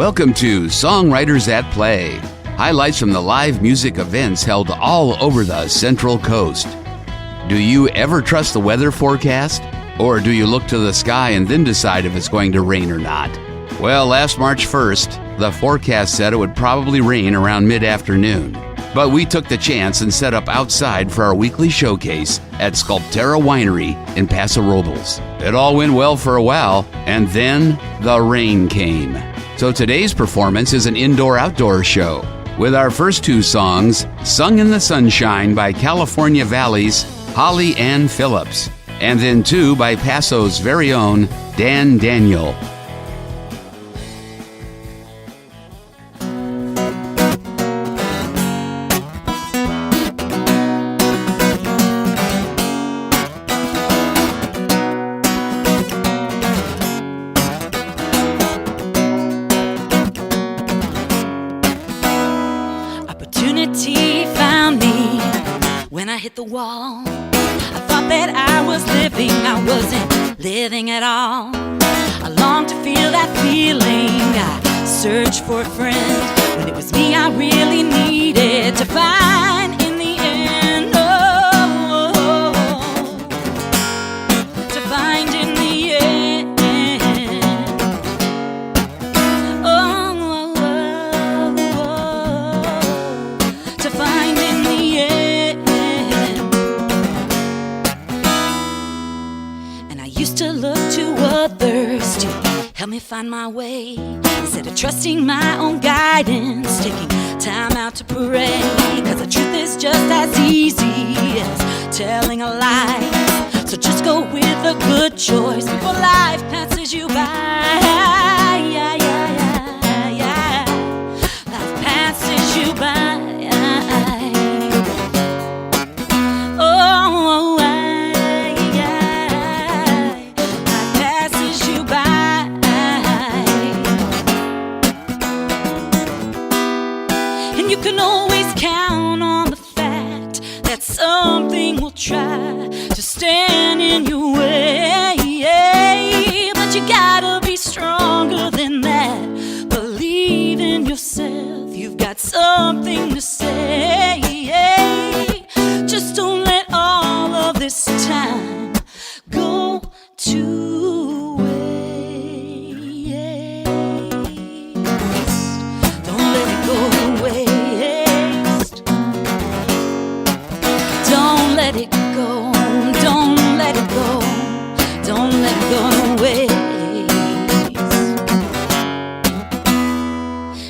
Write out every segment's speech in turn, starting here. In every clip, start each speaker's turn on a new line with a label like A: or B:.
A: Welcome to Songwriters at Play. Highlights from the live music events held all over the Central Coast. Do you ever trust the weather forecast? Or do you look to the sky and then decide if it's going to rain or not? Well, last March 1st, the forecast said it would probably rain around mid-afternoon. But we took the chance and set up outside for our weekly showcase at Sculptera Winery in Paso Robles. It all went well for a while, and then the rain came. So today's performance is an indoor-outdoor show with our first two songs, Sung in the Sunshine by California Valley's Holly Ann Phillips, and then two by Paso's very own Dan Daniel.
B: Opportunity found me when I hit the wall. I thought that I was living, I wasn't living at all. I longed to feel that feeling, I searched for a friend, when it was me I really needed to find in the end. Oh, to find in the end. To find in the end. And I used to look to others to help me find my way, instead of trusting my own guidance, taking time out to pray. Cause the truth is just as easy as telling a lie. So just go with a good choice before life passes you by. Yeah, yeah, yeah, yeah. Life passes you by. You can always count on the fact that something will try to stand in your way. But you gotta be stronger than that. Believe in yourself, you've got something to say. Just don't let all of this time go to waste. Don't let it go to waste. Don't let it go, don't let it go, don't let it go to waste.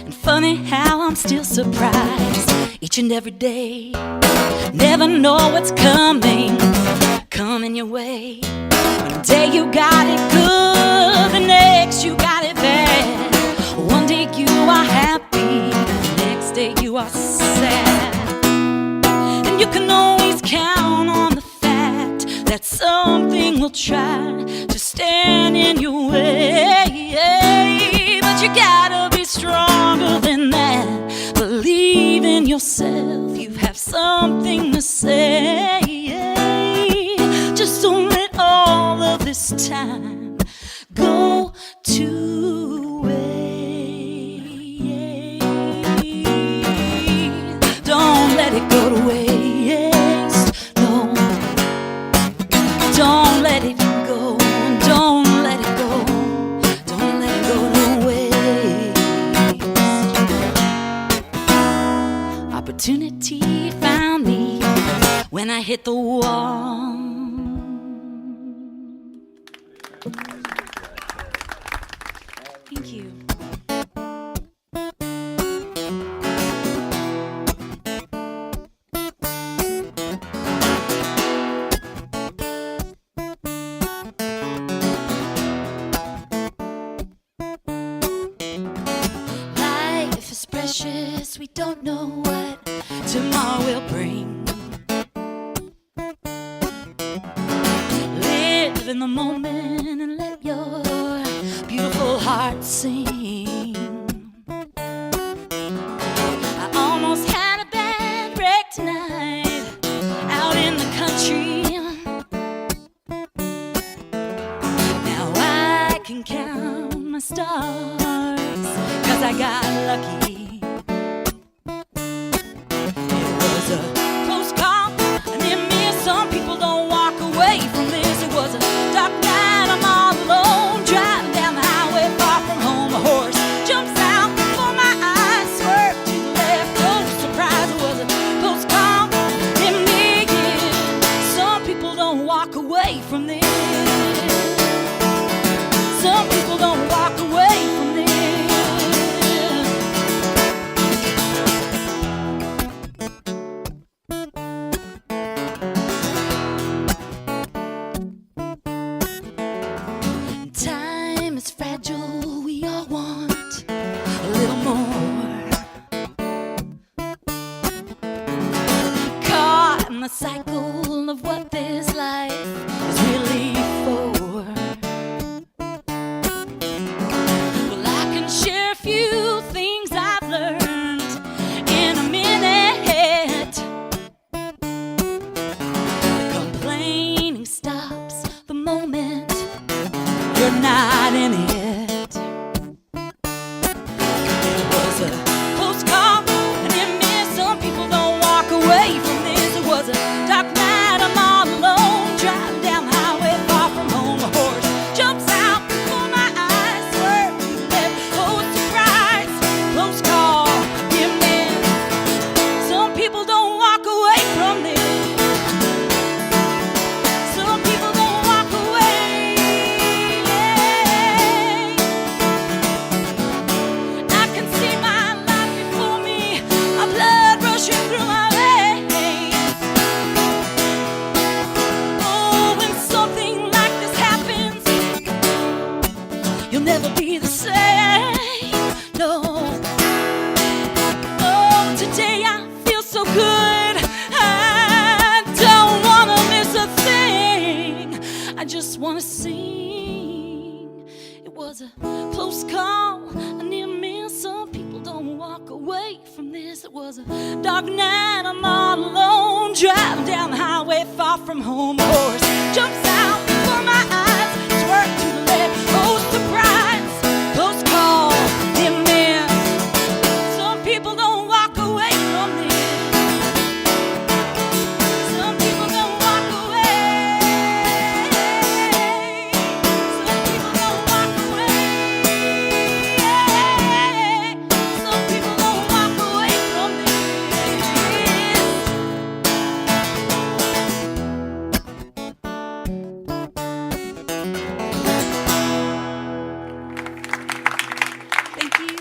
B: And funny how I'm still surprised each and every day. Never know what's coming your way. One day you got it good, the next you got it bad. One day you are happy, the next day you are sad. You can always count on the fact that something will try to stand in your way. But you gotta be stronger than that. Believe in yourself, you have something to say. Just don't let all of this time go to waste. Don't let it go to waste. Don't let it go, don't let it go, don't let it go to waste. Opportunity found me when I hit the wall. Thank you. Precious, we don't know what tomorrow will bring. Live in the moment and let your beautiful heart sing. I almost had a bad wreck tonight out in the country. Now I can count my stars, 'cause I the cycle of what this life is really for. Well, I can share a few things I've learned in a minute. The complaining stops the moment you're not in it. It was a close call, and it meant some people don't walk away from this. It was a dark night, I'm all alone, driving down the highway far from home. A horse jumps out before my eyes, swerve to the left, oh surprise, close call, near miss. Some people don't walk away from this. Some people don't walk away. I can see my life before me, my blood rushing through my veins. Oh, when something like this happens, you'll never be the same. No. Oh, today I feel so good. I don't wanna miss a thing. I just wanna sing. It was a close call, a near miss. Some people don't walk away from this. It was a dark night, I'm all alone, driving down the highway far from home. A horse jumps out before my eyes, swerve to the left, oh surprise, close call, near miss. Some people don't walk away from this. Some people don't walk away. Some people don't walk away. Some people don't walk away from this. Thank you.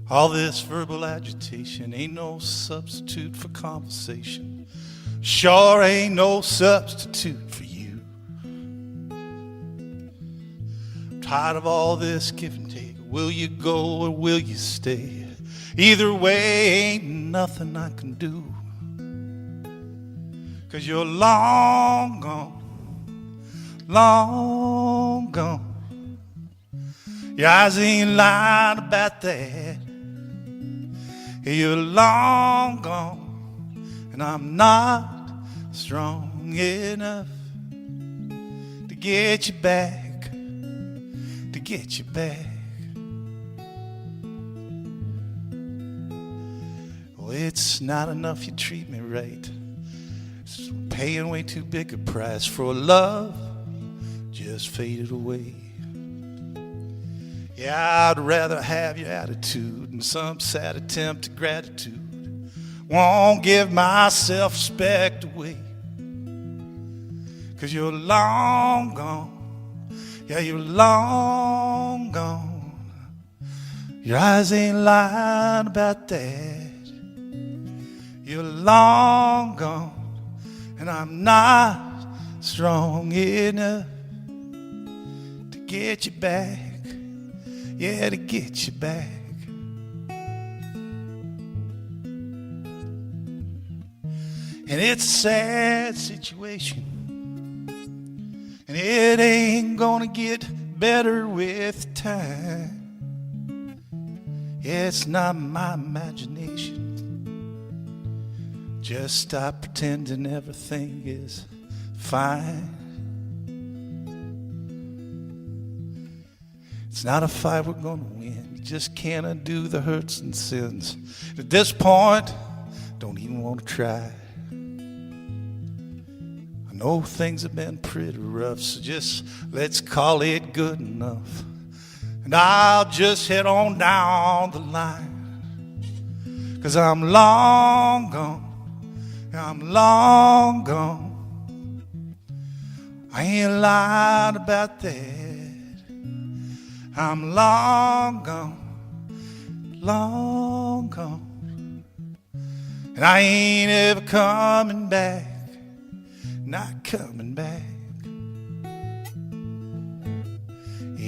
C: All this verbal agitation ain't no substitute for conversation. Sure ain't no substitute for you. I'm tired of all this give and take. Will you go or will you stay? Either way, ain't nothing I can do. 'Cause you're long gone, long gone. Your eyes ain't lying about that. You're long gone, and I'm not strong enough to get you back, to get you back. Well, it's not enough you treat me right. It's paying way too big a price for a love just faded away. Yeah, I'd rather have your attitude than some sad attempt at gratitude. Won't give my self-respect away. 'Cause you're long gone. Yeah, you're long gone. Your eyes ain't lying about that. You're long gone, and I'm not strong enough to get you back. Yeah, to get you back. And it's a sad situation, and it ain't gonna get better with time. Yeah, it's not my imagination. Just stop pretending everything is fine. It's not a fight we're gonna win. You just can't undo the hurts and sins. At this point, don't even want to try. I know things have been pretty rough, so just let's call it good enough. And I'll just head on down the line. 'Cause I'm long gone. I'm long gone. I ain't lying about that. I'm long gone, long gone. And I ain't ever coming back, not coming back.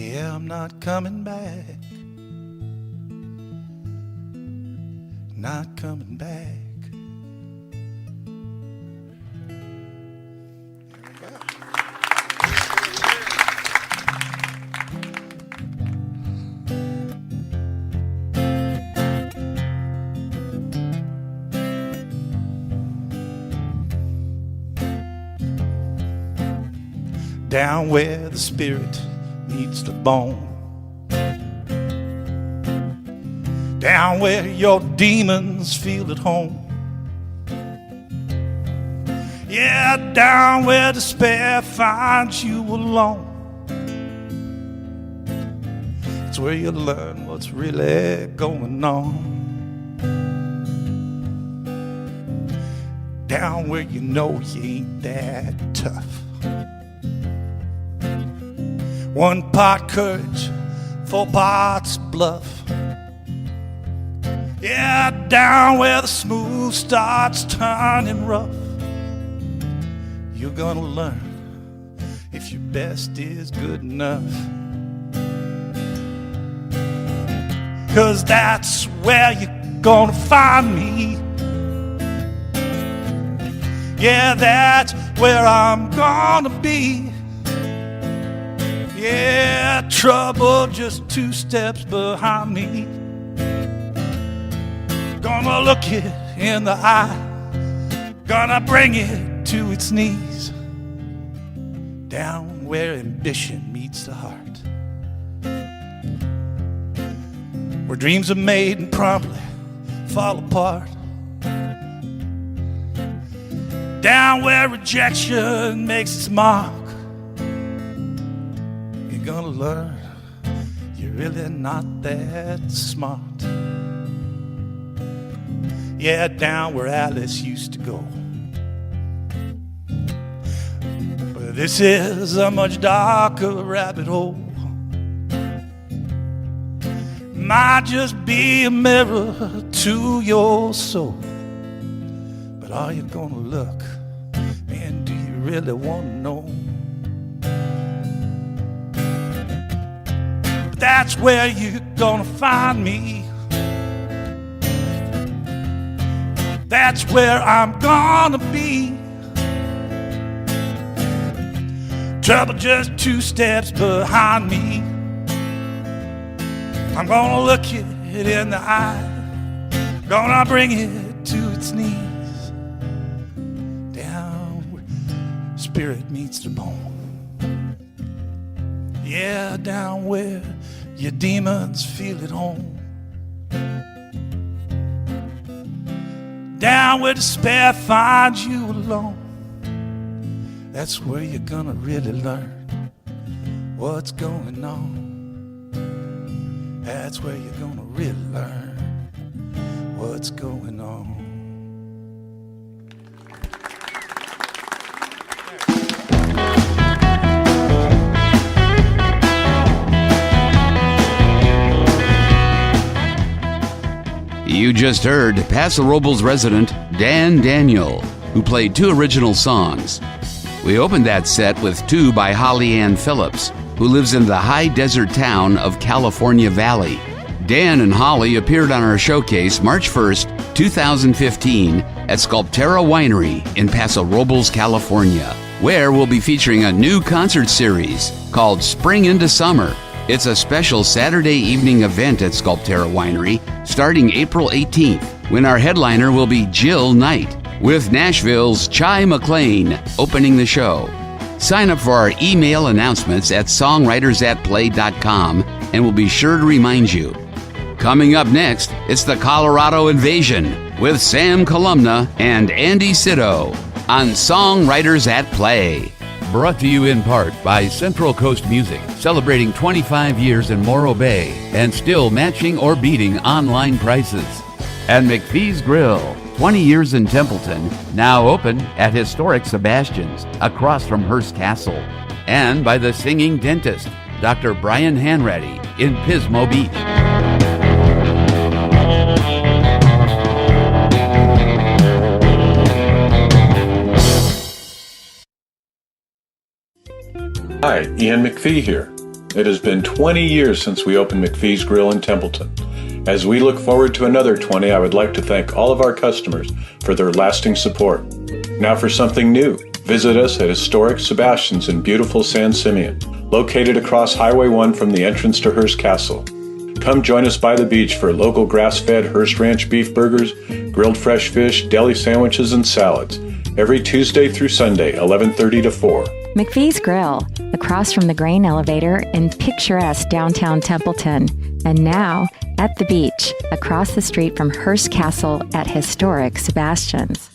C: Yeah, I'm not coming back. Not coming back. Down where the spirit meets the bone, down where your demons feel at home, yeah, down where despair finds you alone. It's where you learn what's really going on. Down where you know you ain't that tough. One part courage, 4 parts bluff. Yeah, down where the smooth starts turning rough. You're gonna learn if your best is good enough. 'Cause that's where you're gonna find me. Yeah, that's where I'm gonna be. Yeah, trouble just 2 steps behind me. Gonna look it in the eye, gonna bring it to its knees. Down where ambition meets the heart, where dreams are made and promptly fall apart. Down where rejection makes its mark. You're gonna learn you're really not that smart. Yeah, down where Alice used to go. But this is a much darker rabbit hole. Might just be a mirror to your soul. But are you gonna look? Man, do you really wanna know? But that's where you're gonna find me. That's where I'm gonna be. Trouble just 2 steps behind me. I'm gonna look it in the eye, gonna bring it to its knees. Down where spirit meets the bone. Yeah, down where your demons feel at home. Down where despair finds you alone. That's where you're gonna really learn what's going on. That's where you're gonna really learn what's going on.
A: You just heard Paso Robles resident Dan Daniel, who played 2 original songs. We opened that set with 2 by Holly Ann Phillips, who lives in the high desert town of California Valley. Dan and Holly appeared on our showcase March 1st, 2015 at Sculptera Winery in Paso Robles, California, where we'll be featuring a new concert series called Spring into Summer. It's a special Saturday evening event at Sculptera Winery starting April 18th, when our headliner will be Jill Knight, with Nashville's Chai McLean opening the show. Sign up for our email announcements at songwritersatplay.com and we'll be sure to remind you. Coming up next, it's the Colorado Invasion with Sam Columna and Andy Sitto on Songwriters at Play.
D: Brought to you in part by Central Coast Music, celebrating 25 years in Morro Bay and still matching or beating online prices. And McPhee's Grill, 20 years in Templeton, now open at historic Sebastian's across from Hearst Castle. And by the Singing Dentist, Dr. Brian Hanratty in Pismo Beach.
E: Hi, Ian McPhee here. It has been 20 years since we opened McPhee's Grill in Templeton. As we look forward to another 20, I would like to thank all of our customers for their lasting support. Now for something new. Visit us at historic Sebastian's in beautiful San Simeon, located across Highway 1 from the entrance to Hearst Castle. Come join us by the beach for local grass-fed Hearst Ranch beef burgers, grilled fresh fish, deli sandwiches, and salads. Every Tuesday through Sunday, 11:30 to 4.
F: McPhee's Grill, across from the grain elevator in picturesque downtown Templeton. And now at the beach, across the street from Hearst Castle at historic Sebastian's.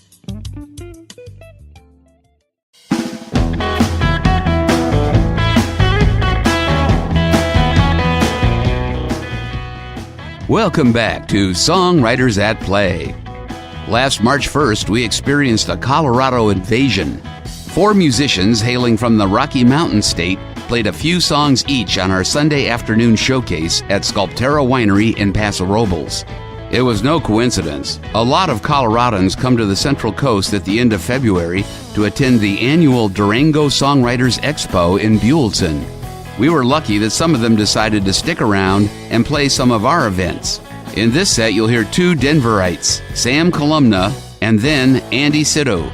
A: Welcome back to Songwriters at Play. Last March 1st, we experienced a Colorado invasion. 4 musicians hailing from the Rocky Mountain State played a few songs each on our Sunday afternoon showcase at Sculptera Winery in Paso Robles. It was no coincidence. A lot of Coloradans come to the Central Coast at the end of February to attend the annual Durango Songwriters Expo in Buellton. We were lucky that some of them decided to stick around and play some of our events. In this set, you'll hear 2 Denverites, Sam Columna and then Andy Sitto.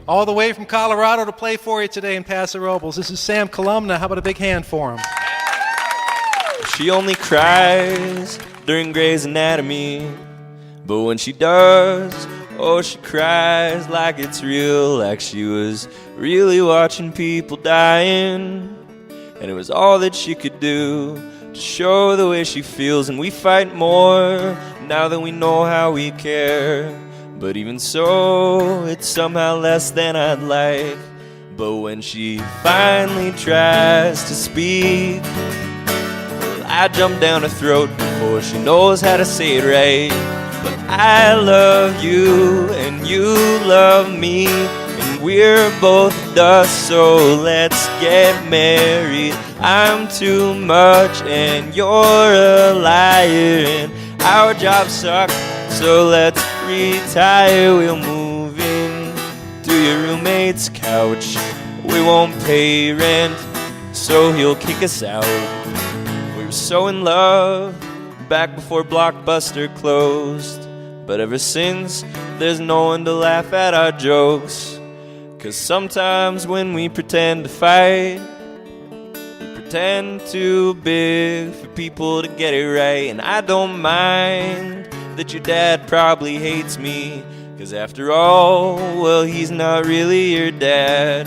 G: All the way from Colorado to play for you today in Paso Robles. This is Sam Columna. How about a big hand for him?
H: She only cries during Grey's Anatomy, but when she does, oh, she cries like it's real, like she was really watching people dying. And it was all that she could do to show the way she feels. And we fight more now that we know how we care. But even so, it's somehow less than I'd like. But when she finally tries to speak, well, I jump down her throat before she knows how to say it right. But I love you and you love me, and we're both dust, so let's get married. I'm too much and you're a liar, and our jobs suck, so let's retire. We'll move in to your roommate's couch. We won't pay rent, so he'll kick us out. We were so in love back before Blockbuster closed, but ever since there's no one to laugh at our jokes. 'Cause sometimes when we pretend to fight, we pretend too big for people to get it right. And I don't mind that your dad probably hates me, 'cause after all, well, he's not really your dad,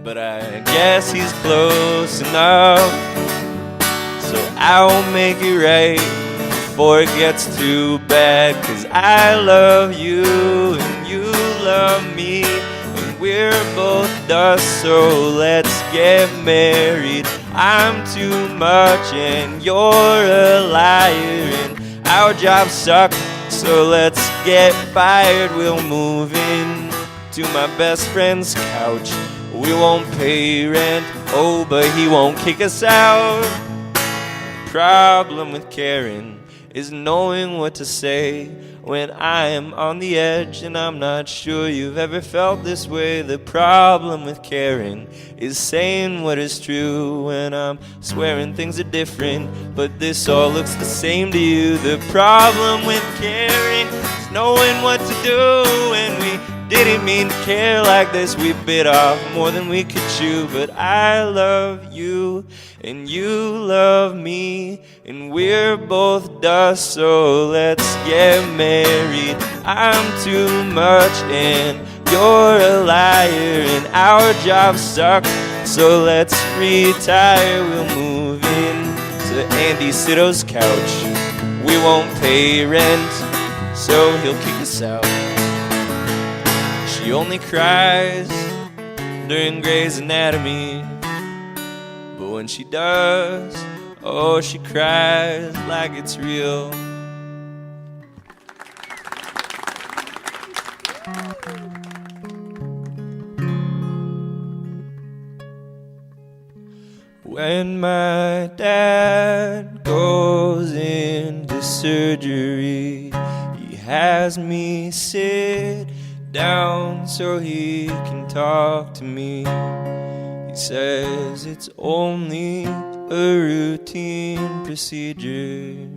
H: but I guess he's close enough, so I'll make it right before it gets too bad. 'Cause I love you and you love me, and we're both dust, so let's get married. I'm too much and you're a liar, and our jobs suck, so let's get fired. We'll move in to my best friend's couch. We won't pay rent, oh, but he won't kick us out. Problem with Karen is knowing what to say when I am on the edge, and I'm not sure you've ever felt this way. The problem with caring is saying what is true when I'm swearing things are different, but this all looks the same to you. The problem with caring is knowing what to do when we didn't mean to care like this. We bit off more than we could chew, but I love you and you love me, and we're both dust, so let's get married. I'm too much and you're a liar, and our jobs suck, so let's retire. We'll move in to Andy Sitto's couch. We won't pay rent, so he'll kick us out. She only cries during Grey's Anatomy, but when she does, oh, she cries like it's real. When my dad goes into surgery, he has me sit down so he can talk to me. He says it's only a routine procedure,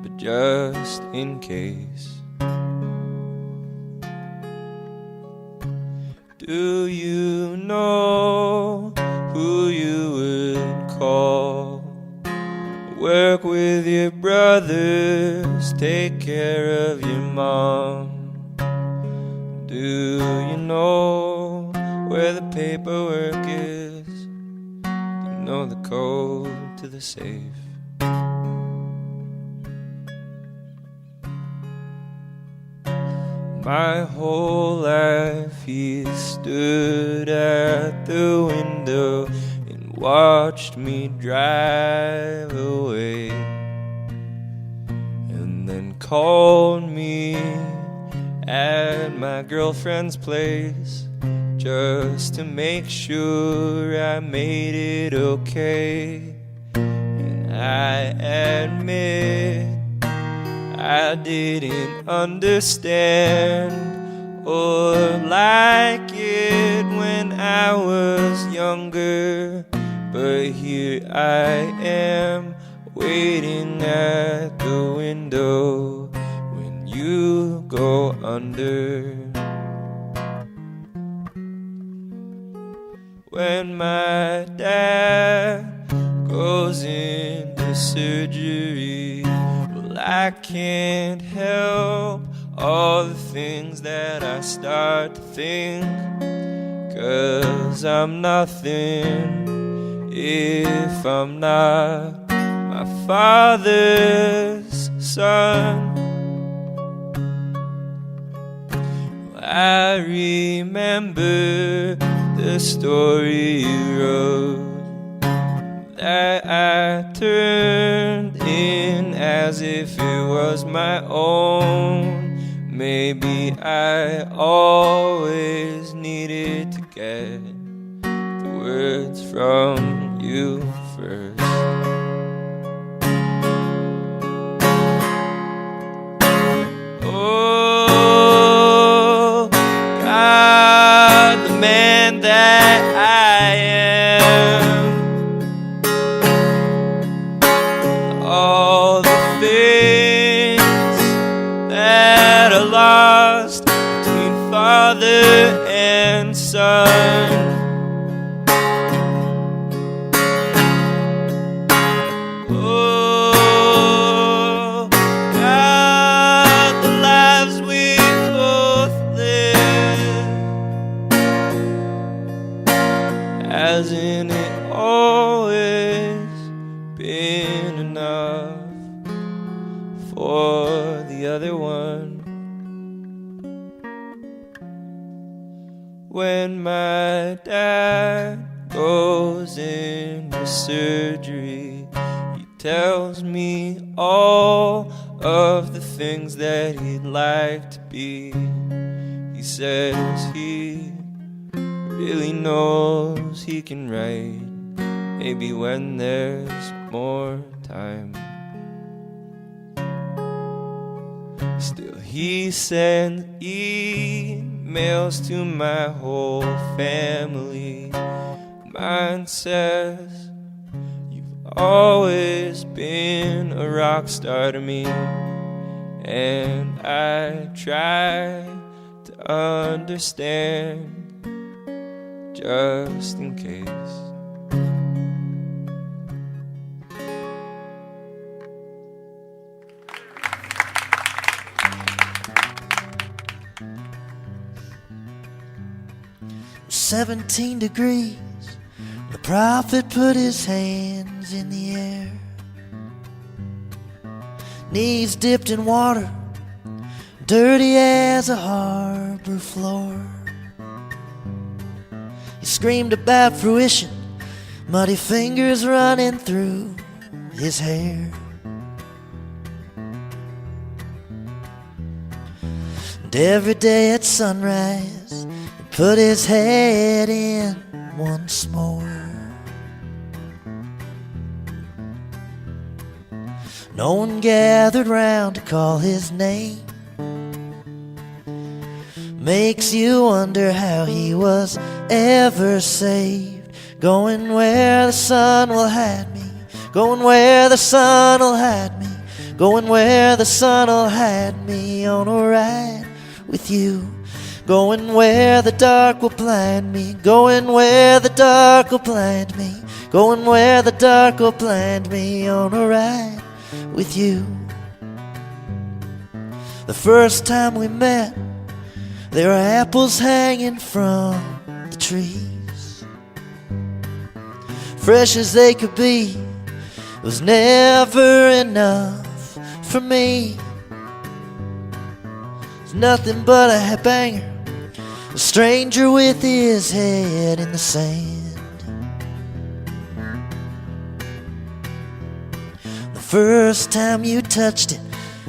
H: but just in case. Do you know who you would call? Work with your brothers, take care of your mom. Do you know where the paperwork is? Do you know the code to the safe? My whole life he stood at the window and watched me drive away, and then called me at my girlfriend's place just to make sure I made it okay. And I admit I didn't understand or like it when I was younger, but here I am waiting at the window when you go under. When my dad goes into surgery, well, I can't help all the things that I start to think, 'cause I'm nothing if I'm not my father's son. I remember the story you wrote, that I turned in as if it was my own. Maybe I always needed to get the words from you first. Oh, God, the man that I am, all the things that are lost between father and son. Oh, God, the lives we both live, hasn't it always been enough for the other one? When my dad goes into surgery, he tells me all of the things that he'd like to be. He says he really knows he can write, maybe when there's more time. Still he sends emails to my whole family. Mine says, you've always been a rock star to me, and I try to understand just in case.
I: It was 17 degrees. The prophet put his hands in the air, knees dipped in water, dirty as a harbor floor. He screamed about fruition, muddy fingers running through his hair. And every day at sunrise, he put his head in once more. No one gathered round to call his name. makes you wonder how he was ever saved. Going where the sun will hide me, going where the sun will hide me, going where the sun will hide me on a ride with you. Going where the dark will blind me, going where the dark will blind me, going where the dark will blind me on a ride with you. The first time we met, there were apples hanging from the trees. Fresh as they could be, it was never enough for me. It's nothing but a headbanger, a stranger with his head in the sand. The first time you touched it,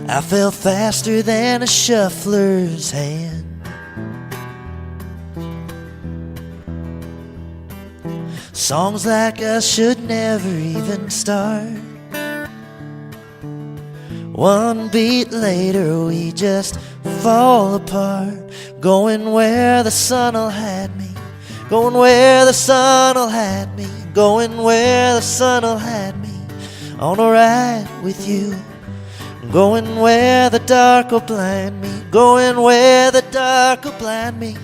I: I fell faster than a shuffler's hand. Songs like us should never even start. One beat later we just fall apart. Going where the sun'll hide me, going where the sun'll hide me, going where the sun'll hide me on a ride with you. Going where the dark will blind me, going where the dark will blind me,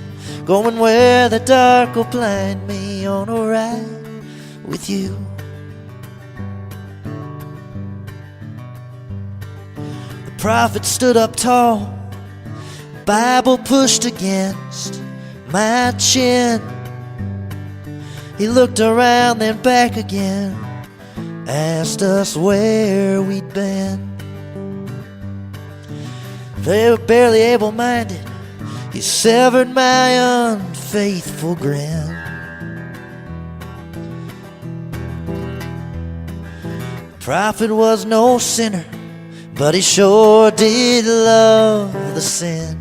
I: going where the dark will blind me on a ride with you. The prophet stood up tall, Bible pushed against my chin. He looked around then back again, asked us where we'd been. They were barely able-minded, he severed my unfaithful grin. The prophet was no sinner, but he sure did love the sin.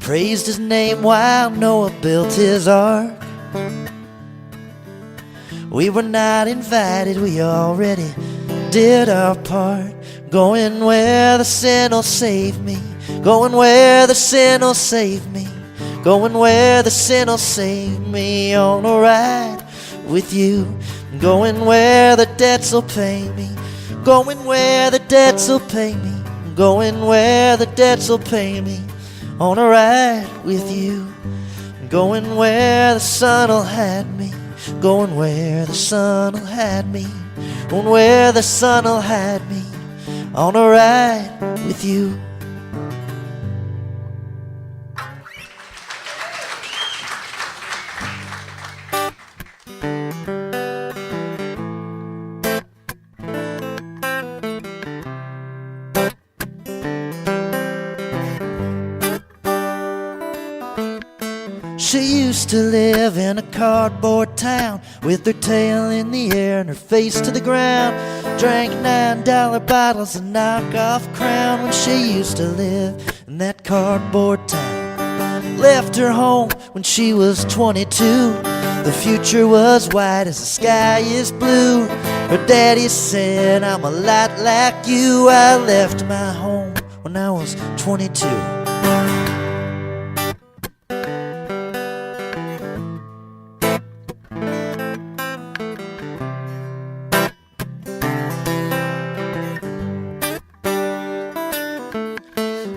I: Praised his name while Noah built his ark. We were not invited, we already did our part. Going where the sin'll save me, going where the sin'll save me, going where the sin'll save me on a ride with you. Going where the debts'll pay me, going where the debts'll pay me, going where the debts'll pay me on a ride with you. Going where the sun'll hide me, going where the sun'll hide me, going where the sun'll hide me on a ride with you. She used to live in a cardboard town with her tail in the air and her face to the ground. Drank $9 bottles of knockoff Crown when she used to live in that cardboard town. Left her home when she was 22. The future was white as the sky is blue. Her daddy said, I'm a lot like you. I left my home when I was 22.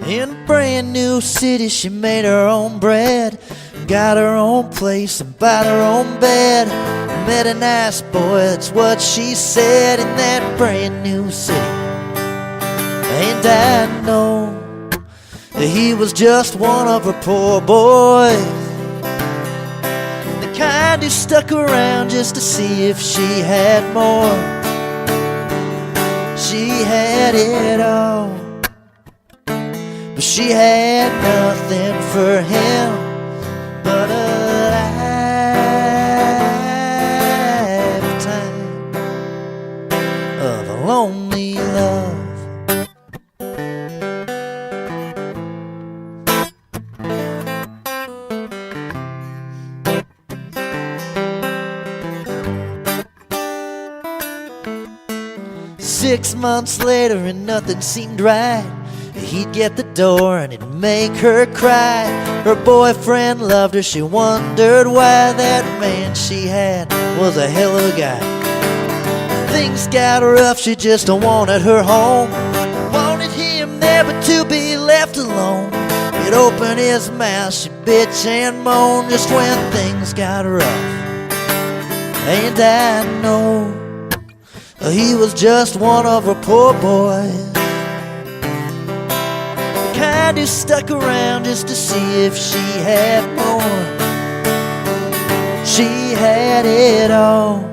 I: In a brand new city, she made her own bread, got her own place and bought her own bed. Met a nice boy, that's what she said, in that brand new city. And I know that he was just one of her poor boys, the kind who stuck around just to see if she had more. She had it all, but she had nothing for him but a lifetime of a lonely love. 6 months later and nothing seemed right. He'd get the door and it'd make her cry. Her boyfriend loved her, she wondered why. That man she had was a hell of a guy. Things got rough, she just wanted her home. Wanted him there but to be left alone. He'd open his mouth, she'd bitch and moan just when things got rough. And I know he was just one of her poor boys, the kind who stuck around just to see if she had more. She had it all,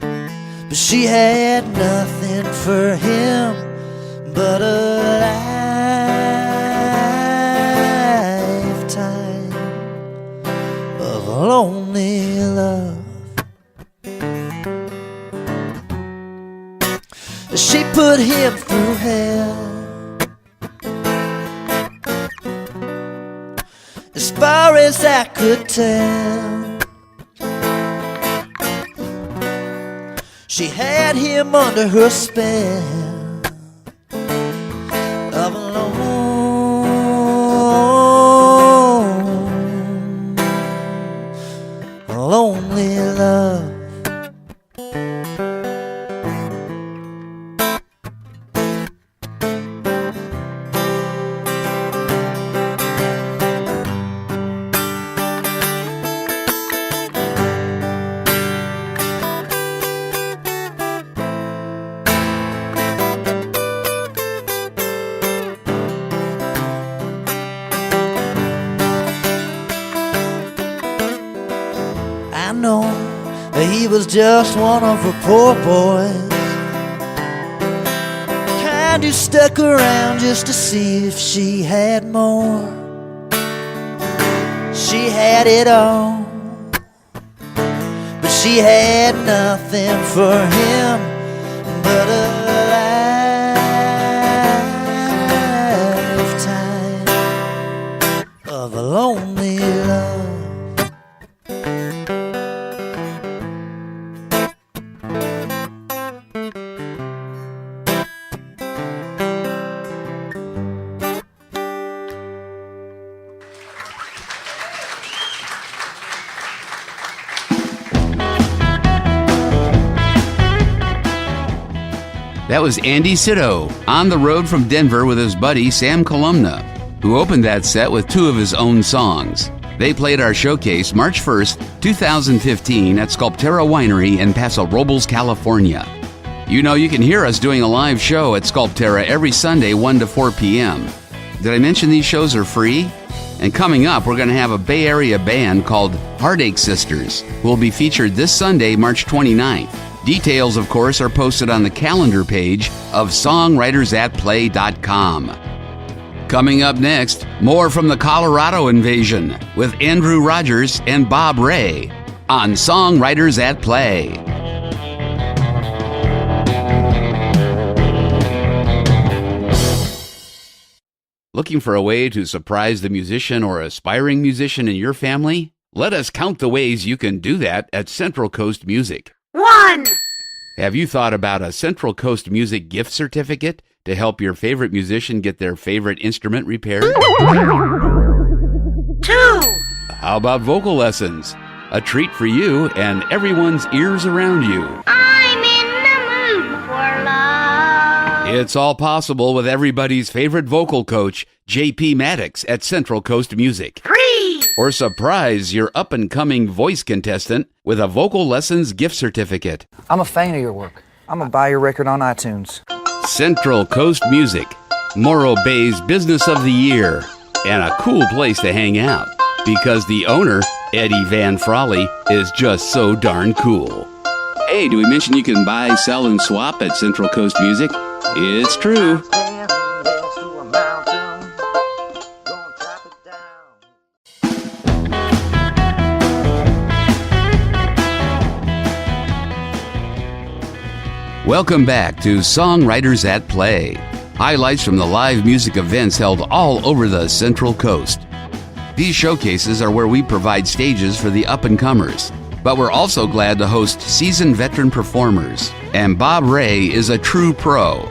I: but she had nothing for him but a lifetime of lonely love. She put him through hell, as far as I could tell. She had him under her spell of a lonely love. I know he was just one of her poor boys, kind who stuck around just to see if she had more. She had it all, but she had nothing for him but a lifetime of a lonely love.
A: That was Andy Sito on the road from Denver with his buddy Sam Columna, who opened that set with two of his own songs. They played our showcase March 1st, 2015 at Sculptera Winery in Paso Robles, California. You know you can hear us doing a live show at Sculptera every Sunday 1 to 4 p.m. Did I mention these shows are free? And coming up, we're going to have a Bay Area band called Heartache Sisters, who will be featured this Sunday, March 29th. Details, of course, are posted on the calendar page of songwritersatplay.com. Coming up next, more from the Colorado invasion with Andrew Rogers and Bob Ray on Songwriters at Play. Looking for a way to surprise the musician or aspiring musician in your family? Let us count the ways you can do that at Central Coast Music.
J: 1.
A: Have you thought about a Central Coast Music gift certificate to help your favorite musician get their favorite instrument repaired?
J: 2.
A: How about vocal lessons? A treat for you and everyone's ears around you.
J: I'm in the mood for love.
A: It's all possible with everybody's favorite vocal coach, J.P. Maddox at Central Coast Music.
J: 3.
A: Or surprise your up-and-coming voice contestant with a vocal lessons gift certificate.
K: I'm a fan of your work. I'm going to buy your record on iTunes.
A: Central Coast Music, Morro Bay's Business of the Year, and a cool place to hang out because the owner, Eddie Van Frawley, is just so darn cool. Hey, do we mention you can buy, sell, and swap at Central Coast Music? It's true. Welcome back to Songwriters at Play. Highlights from the live music events held all over the Central Coast. These showcases are where we provide stages for the up-and-comers, but we're also glad to host seasoned veteran performers. And Bob Ray is a true pro.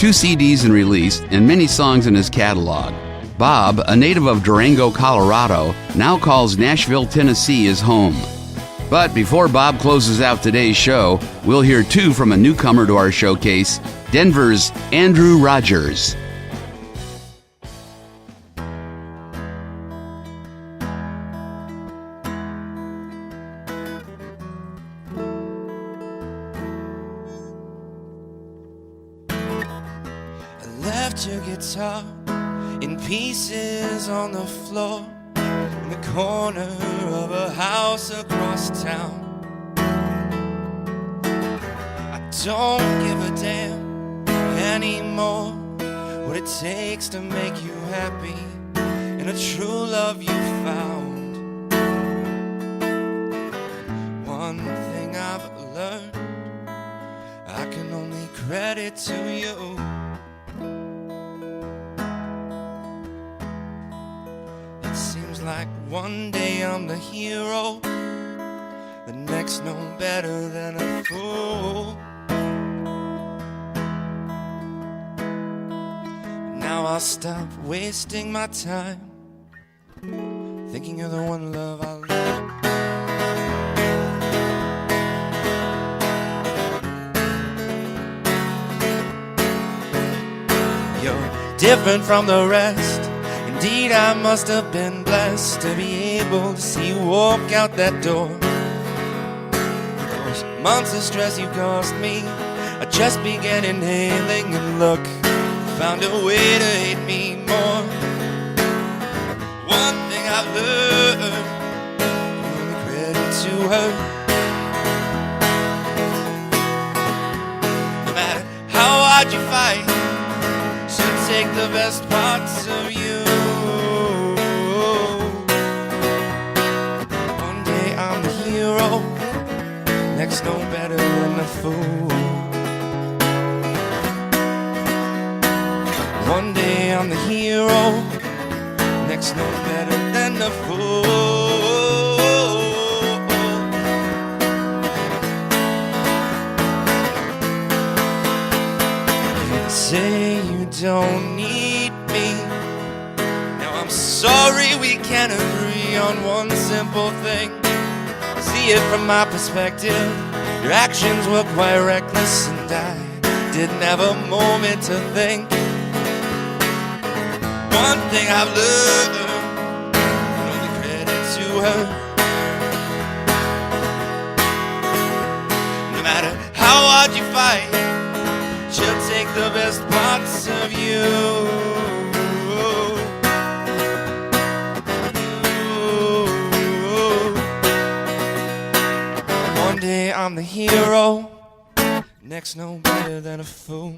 A: 2 CDs in release, and many songs in his catalog. Bob, a native of Durango, Colorado, now calls Nashville, Tennessee his home. But before Bob closes out today's show, we'll hear 2 from a newcomer to our showcase, Denver's Andrew Rogers.
L: Left your guitar in pieces on the floor in the corner of a house across town. I don't give a damn anymore what it takes to make you happy and a true love you found. One thing I've learned, I can only credit to you. Like one day I'm the hero, the next no better than a fool. Now I'll stop wasting my time thinking you're the one love I love. You're different from the rest. Indeed, I must have been blessed to be able to see you walk out that door. Those months of stress you caused me, I just began inhaling, and look, found a way to hate me more. One thing I've learned, only credit to her. No matter how hard you fight, she'll take the best parts of you. Next no better than a fool. One day I'm the hero, next no better than a fool. Say you don't need me. Now I'm sorry we can't agree on one simple thing. See it from my perspective, your actions were quite reckless, and I didn't have a moment to think. One thing I've learned, only credit to her. No matter how hard you fight, she'll take the best parts of you. I'm the hero, next no better than a fool.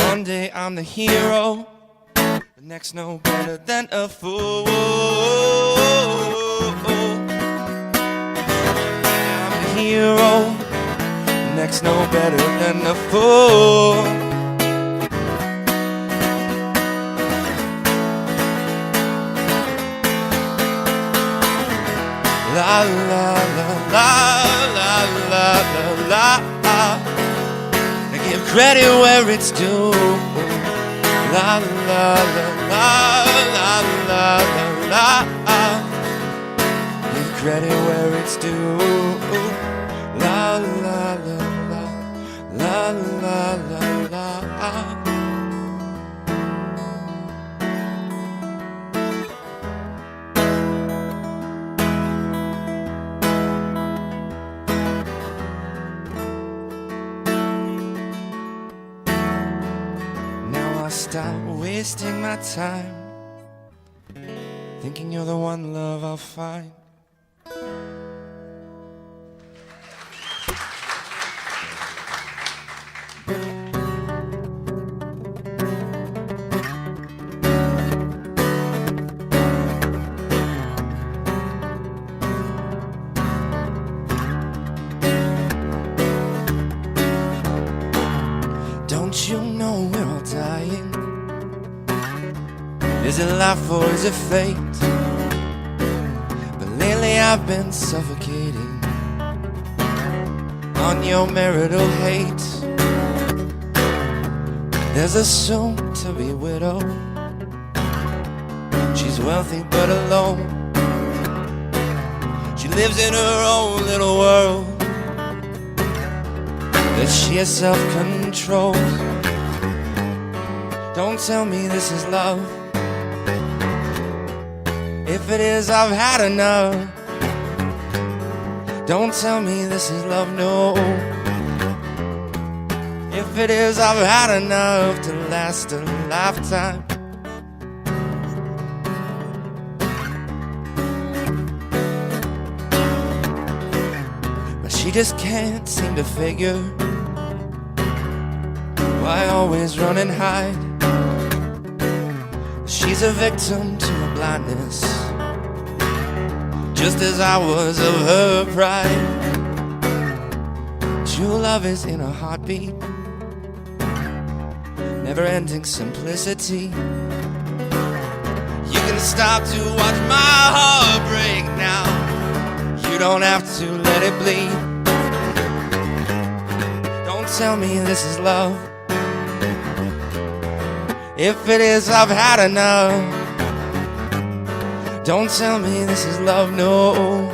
L: One day I'm the hero, the next no better than a fool. I'm the hero, next no better than a fool. La la la la la la la la. I give credit where it's due. La la la la la la la la. Give credit where it's due. La la la la la la la la. Stop wasting my time thinking you're the one love I'll find. Don't you know we're all dying? Is it life or is it fate? But lately I've been suffocating on your marital hate. There's a soon-to-be widow. She's wealthy but alone. She lives in her own little world that she herself controls. Don't tell me this is love. If it is, I've had enough. Don't tell me this is love, no. If it is, I've had enough to last a lifetime. But she just can't seem to figure why always run and hide. She's a victim to her blindness, just as I was of her pride. True love is in a heartbeat, never-ending simplicity. You can stop to watch my heart break now. You don't have to let it bleed. Don't tell me this is love. If it is, I've had enough. Don't tell me this is love, no.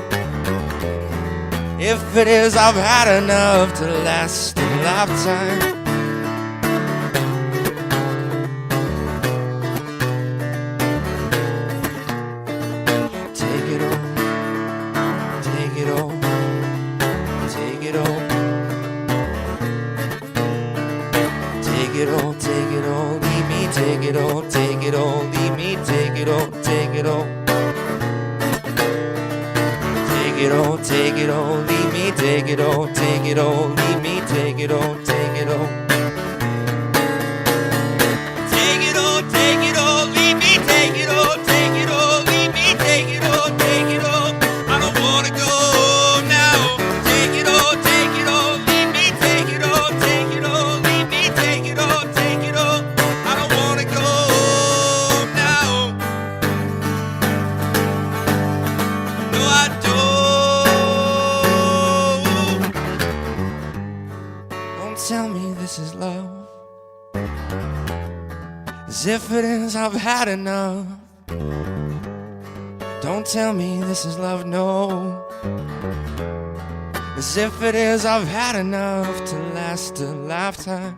L: If it is, I've had enough to last a lifetime. Take it all, take it all, take it all. Take it all, take it all, leave me, take it all, take it all, leave me, take it all, take it all. Take it all, take it all, leave me, take it all, take it all, leave me, take it all, take it all. Take it all, take it all, leave me, take it all, take it all, leave me, take it all, take it all. I don't wanna go now. Take it all, take it all, leave me, take it all, take it all, leave me, take it all, take it all. I don't wanna go now. No, I don't. Don't tell me this is love. As if it is, I've had enough. Don't tell me this is love, no. As if it is, I've had enough to last a lifetime.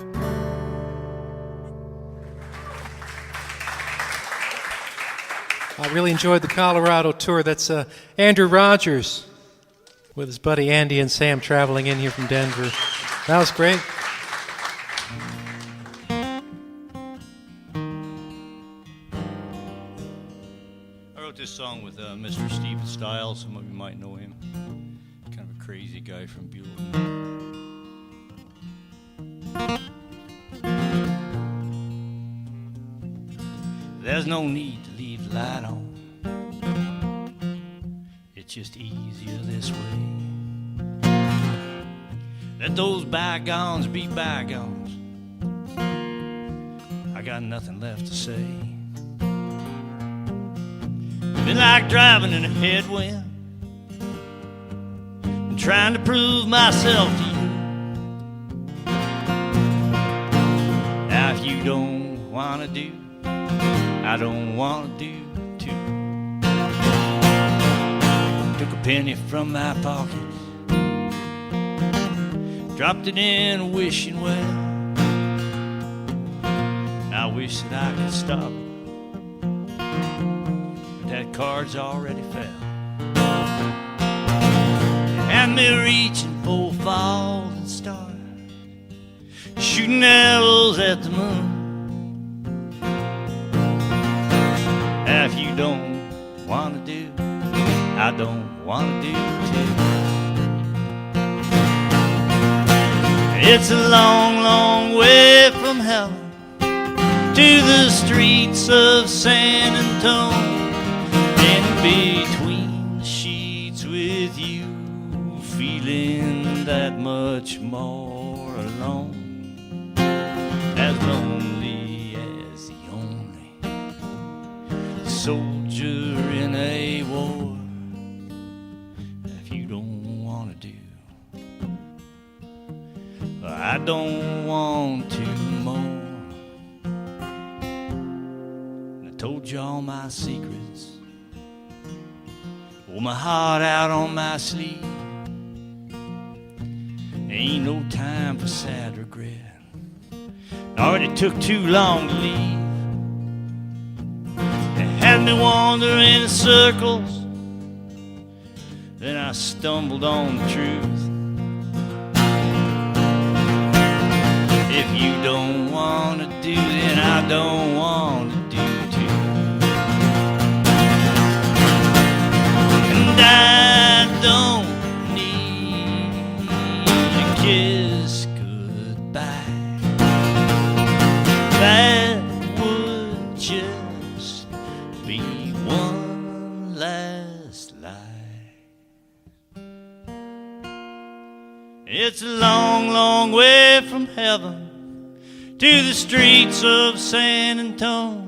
G: I really enjoyed the Colorado tour. That's Andrew Rogers with his buddy Andy and Sam traveling in here from Denver. That was great.
M: I wrote this song with Mr. Steven Stiles. Some of you might know him. Kind of a crazy guy from Buell. There's no need to leave the light on. It's just easier this way. Let those bygones be bygones. I got nothing left to say. Been like driving in a headwind and trying to prove myself to you. Now if you don't want to do, I don't want to do too. Took a penny from my pocket, dropped it in a wishing well. I wish that I could stop it, but that card's already fell. And me reaching for falling stars, shooting arrows at the moon. If you don't want to do, I don't want to do too. It's a long, long way from hell to the streets of San Antonio, and between the sheets with you, feeling that much more alone, as lonely as the only soldier in a war. If you don't want to do, I don't want to more. I told you all my secrets, wore my heart out on my sleeve. Ain't no time for sad regret. Already took too long to leave. They had me wandering in circles. Then I stumbled on the truth. If you don't want to do, then I don't want to do too. And I don't need a kiss goodbye. That would just be one last lie. It's a long, long way from heaven to the streets of San Antonio,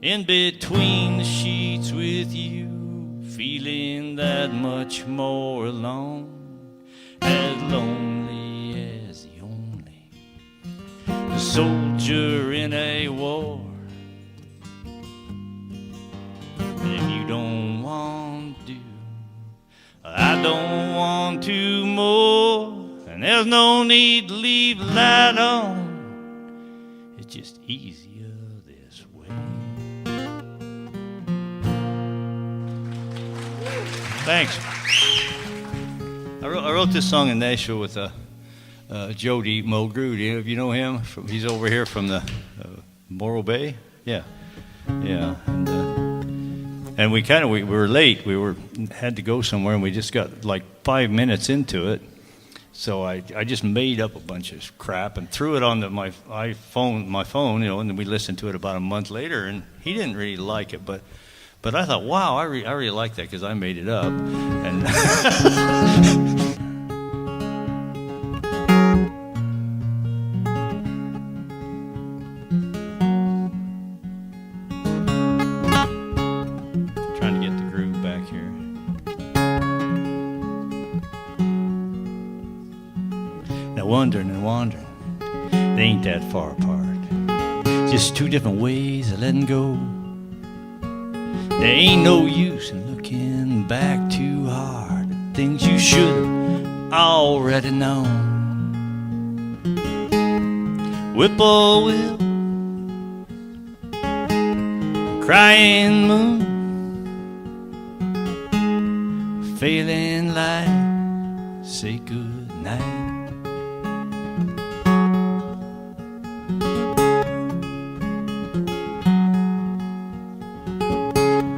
M: in between the sheets with you, feeling that much more alone, as lonely as the only soldier in a war. If you don't want to, I don't want to more, and there's no need to leave the light on. It's just easier this way. Thanks. I wrote this song in Nashville with Jody Mulgrew. Do you know him? He's over here from the Morro Bay. Yeah. And we were late. We had to go somewhere, and we just got like 5 minutes into it. So I just made up a bunch of crap and threw it on my phone, and then we listened to it about a month later, and he didn't really like it, but I thought, wow, I really like that because I made it up. And trying to get the groove back here. Wondering and wandering, they ain't that far apart. Just two different ways of letting go. There ain't no use in looking back too hard at things you should have already known. Whippoorwill, crying moon, failing light, say good night.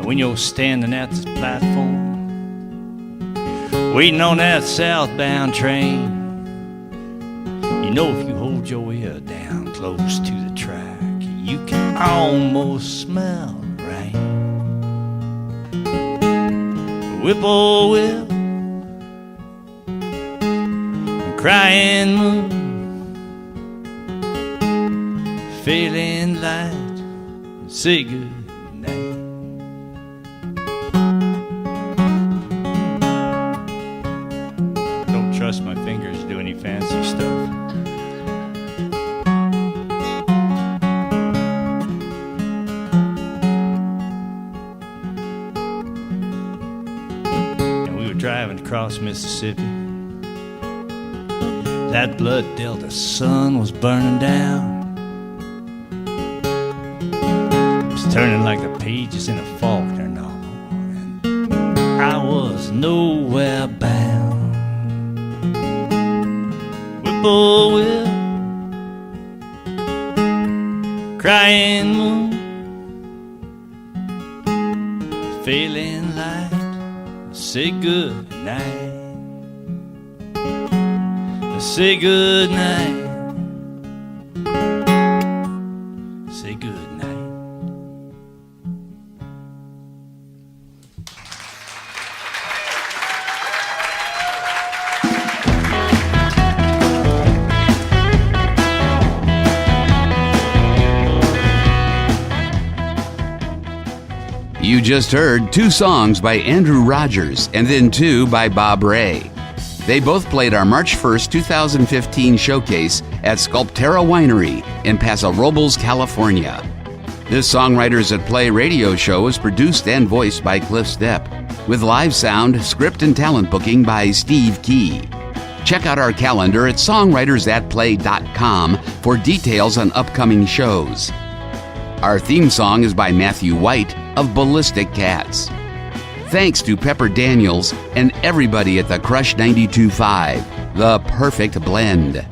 M: When you're standing at the platform, waiting on that southbound train, you know if you hold your ear down close to the track, you can almost smell the rain. Whippoorwill, crying moon, failing light, say good night. My fingers do any fancy stuff. And we were driving across Mississippi. That blood delta sun was burning down. It was turning like the pages in a Faulkner novel, and I was nowhere bound. Whippoorwill, crying moon, failing light, say good night, say good night, say good night.
A: You just heard two songs by Andrew Rogers and then two by Bob Ray. They both played our March 1st, 2015 showcase at Sculptera Winery in Paso Robles, California. This Songwriters at Play radio show is produced and voiced by Cliff Stepp, with live sound, script, and talent booking by Steve Key. Check out our calendar at songwritersatplay.com for details on upcoming shows. Our theme song is by Matthew White of Ballistic Cats. Thanks to Pepper Daniels and everybody at the Crush 92.5, the perfect blend.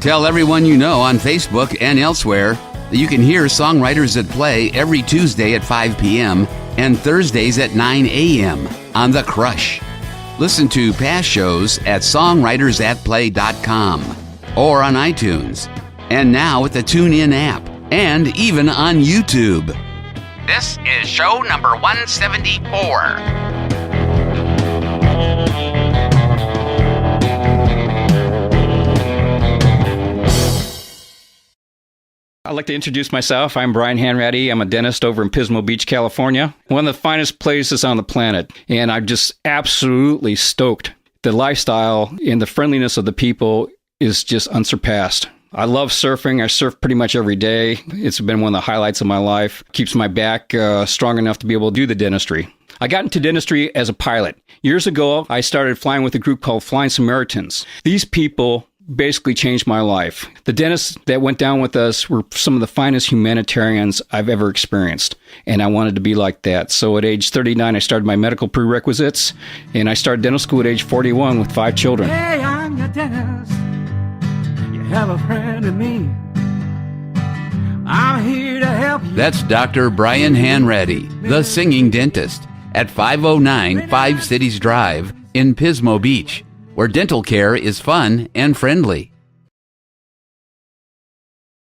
A: Tell everyone you know on Facebook and elsewhere that you can hear Songwriters at Play every Tuesday at 5 p.m. and Thursdays at 9 a.m. on The Crush. Listen to past shows at songwritersatplay.com or on iTunes, and now with the TuneIn app, and even on YouTube.
D: This is show number 174.
N: I'd like to introduce myself. I'm Brian Hanratty. I'm a dentist over in Pismo Beach, California, one of the finest places on the planet. And I'm just absolutely stoked. The lifestyle and the friendliness of the people is just unsurpassed. I love surfing. I surf pretty much every day. It's been one of the highlights of my life. Keeps my back strong enough to be able to do the dentistry. I got into dentistry as a pilot. Years ago, I started flying with a group called Flying Samaritans. These people basically changed my life. The dentists that went down with us were some of the finest humanitarians I've ever experienced, and I wanted to be like that. So at age 39, I started my medical prerequisites, and I started dental school at age 41 with 5 children.
O: Hey, I'm your dentist. You have a friend in me. I'm here to help you.
A: That's Dr. Brian Hanratty, the singing dentist, at 509 Five Cities Drive in Pismo Beach, where dental care is fun and friendly.